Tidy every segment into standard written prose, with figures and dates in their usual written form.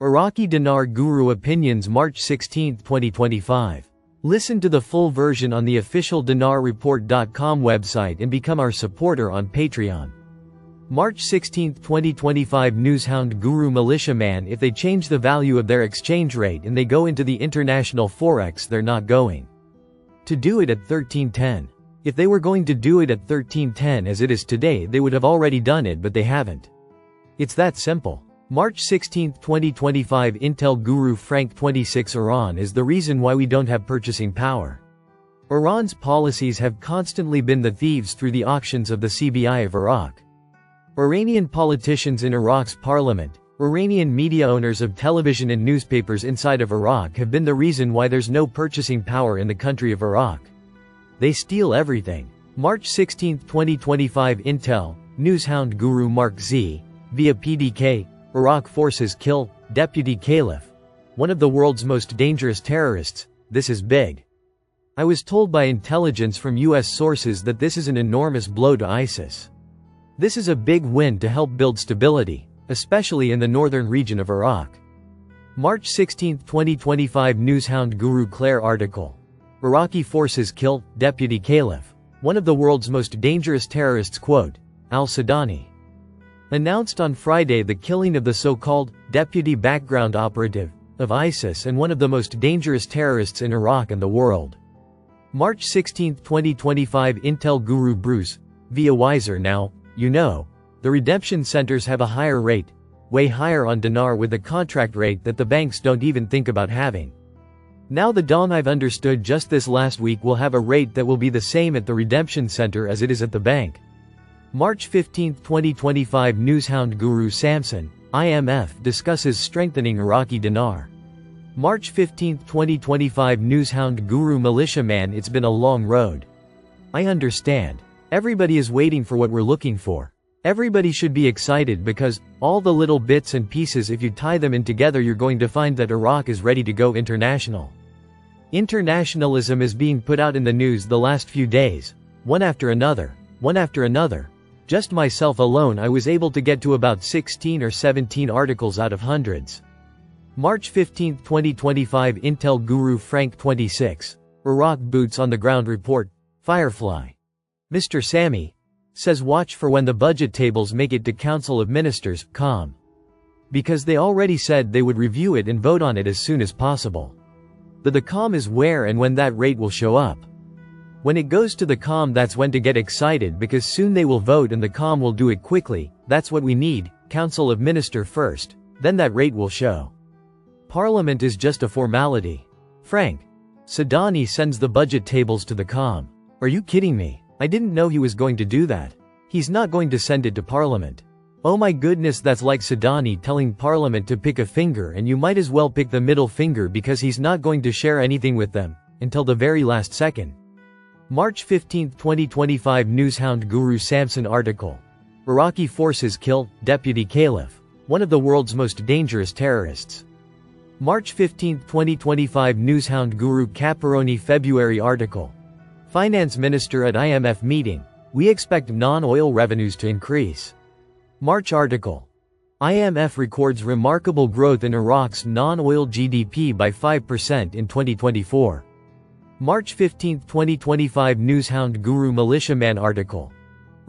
Iraqi Dinar Guru Opinions March 16, 2025. Listen to the full version on the official dinarreport.com website and become our supporter on Patreon. March 16, 2025 Newshound Guru Militiaman. If they change the value of their exchange rate and they go into the international forex, they're not going to do it at 1310. If they were going to do it at 1310 as it is today, they would have already done it, but they haven't. It's that simple. March 16, 2025 Intel Guru Frank 26 Iran is the reason why we don't have purchasing power. Iran's policies have constantly been the thieves through the auctions of the CBI of Iraq. Iranian politicians in Iraq's parliament, Iranian media owners of television and newspapers inside of Iraq have been the reason why there's no purchasing power in the country of Iraq. They steal everything. March 16, 2025 Intel, Newshound Guru Mark Z, via PDK, Iraq forces kill Deputy Caliph, one of the world's most dangerous terrorists. This is big. I was told by intelligence from US sources that this is an enormous blow to ISIS. This is a big win to help build stability, especially in the northern region of Iraq. March 16, 2025 Newshound Guru Claire article. Iraqi forces kill Deputy Caliph, one of the world's most dangerous terrorists. Quote, Al-Sudani announced on Friday the killing of the so-called deputy background operative of ISIS and one of the most dangerous terrorists in Iraq and the world. March 16, 2025 Intel Guru Bruce, via Wiser. Now, you know, the redemption centers have a higher rate, way higher on dinar, with a contract rate that the banks don't even think about having. Now the Don I've understood just this last week will have a rate that will be the same at the redemption center as it is at the bank. March 15, 2025 Newshound Guru Samson, IMF discusses strengthening Iraqi dinar. March 15, 2025 Newshound Guru Militiaman. It's been a long road. I understand. Everybody is waiting for what we're looking for. Everybody should be excited because all the little bits and pieces, if you tie them in together, you're going to find that Iraq is ready to go international. Internationalism is being put out in the news the last few days, one after another, one after another. Just myself alone, I was able to get to about 16 or 17 articles out of hundreds. March 15, 2025 Intel Guru Frank 26, Iraq Boots on the Ground Report, Firefly. Mr. Sammy says watch for when the budget tables make it to Council of Ministers, COM. Because they already said they would review it and vote on it as soon as possible. The COM is where and when that rate will show up. When it goes to the COM, that's when to get excited, because soon they will vote and the COM will do it quickly. That's what we need, Council of Minister first, then that rate will show. Parliament is just a formality. Frank Sudani sends the budget tables to the COM. Are you kidding me? I didn't know he was going to do that. He's not going to send it to Parliament. Oh my goodness, that's like Sudani telling Parliament to pick a finger, and you might as well pick the middle finger, because he's not going to share anything with them until the very last second. March 15, 2025 Newshound Guru Samson article. Iraqi forces kill Deputy Caliph, one of the world's most dangerous terrorists. March 15, 2025 Newshound Guru Caparoni February article. Finance Minister at IMF meeting. We expect non-oil revenues to increase. March article. IMF records remarkable growth in Iraq's non-oil GDP by 5% in 2024. March 15, 2025 Newshound Guru Militiaman article.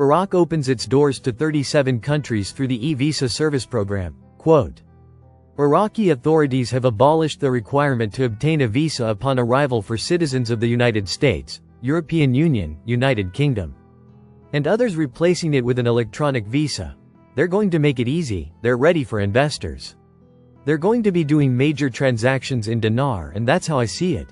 Iraq opens its doors to 37 countries through the e-visa service program. Quote, Iraqi authorities have abolished the requirement to obtain a visa upon arrival for citizens of the United States, European Union, United Kingdom, and others, replacing it with an electronic visa. They're going to make it easy. They're ready for investors. They're going to be doing major transactions in dinar, and that's how I see it.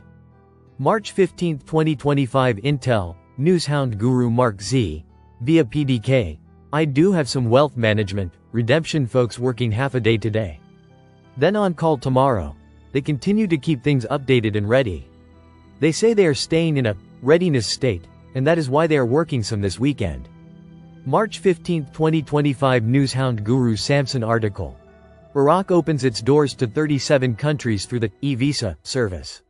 March 15, 2025 Intel, Newshound Guru Mark Z, via PDK. I do have some wealth management, redemption folks working half a day today, then on call tomorrow. They continue to keep things updated and ready. They say they are staying in a readiness state, and that is why they are working some this weekend. March 15, 2025 Newshound Guru Samson article. Iraq opens its doors to 37 countries through the e-visa service.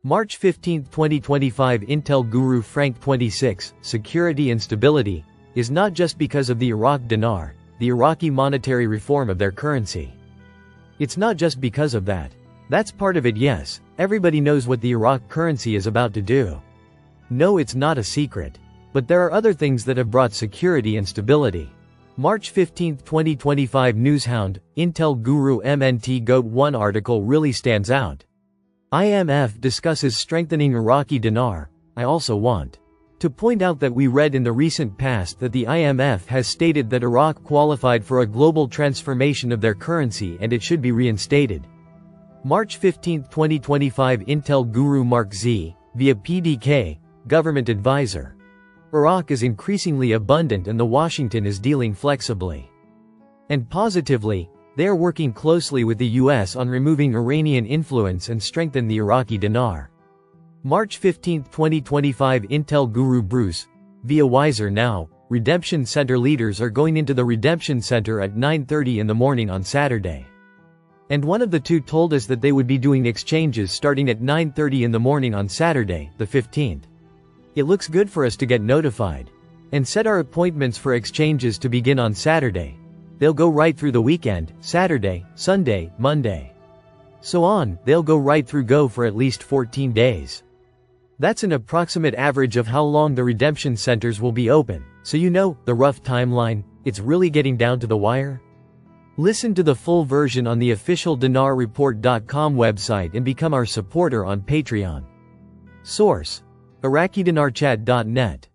March 15, 2025 Intel Guru Frank 26, security and stability is not just because of the Iraq dinar, the Iraqi monetary reform of their currency. It's not just because of that. That's part of it, yes. Everybody knows what the Iraq currency is about to do. No, it's not a secret. But there are other things that have brought security and stability. March 15, 2025 Newshound, Intel Guru MNT GOAT 1 article really stands out. IMF discusses strengthening Iraqi dinar. I also want to point out that we read in the recent past that the IMF has stated that Iraq qualified for a global transformation of their currency and it should be reinstated. March 15, 2025 Intel Guru Mark Z, via PDK, Government Advisor. Iraq is increasingly abundant and the Washington is dealing flexibly and positively. They are working closely with the US on removing Iranian influence and strengthen the Iraqi dinar. March 15, 2025 Intel Guru Bruce, via Wiser Now, Redemption Center leaders are going into the Redemption Center at 9:30 in the morning on Saturday. And one of the two told us that they would be doing exchanges starting at 9:30 in the morning on Saturday, the 15th. It looks good for us to get notified and set our appointments for exchanges to begin on Saturday. They'll go right through the weekend, Saturday, Sunday, Monday. So on, they'll go right through go for at least 14 days. That's an approximate average of how long the redemption centers will be open, so you know, the rough timeline, it's really getting down to the wire. Listen to the full version on the official dinarreport.com website and become our supporter on Patreon. Source: IraqiDinarChat.net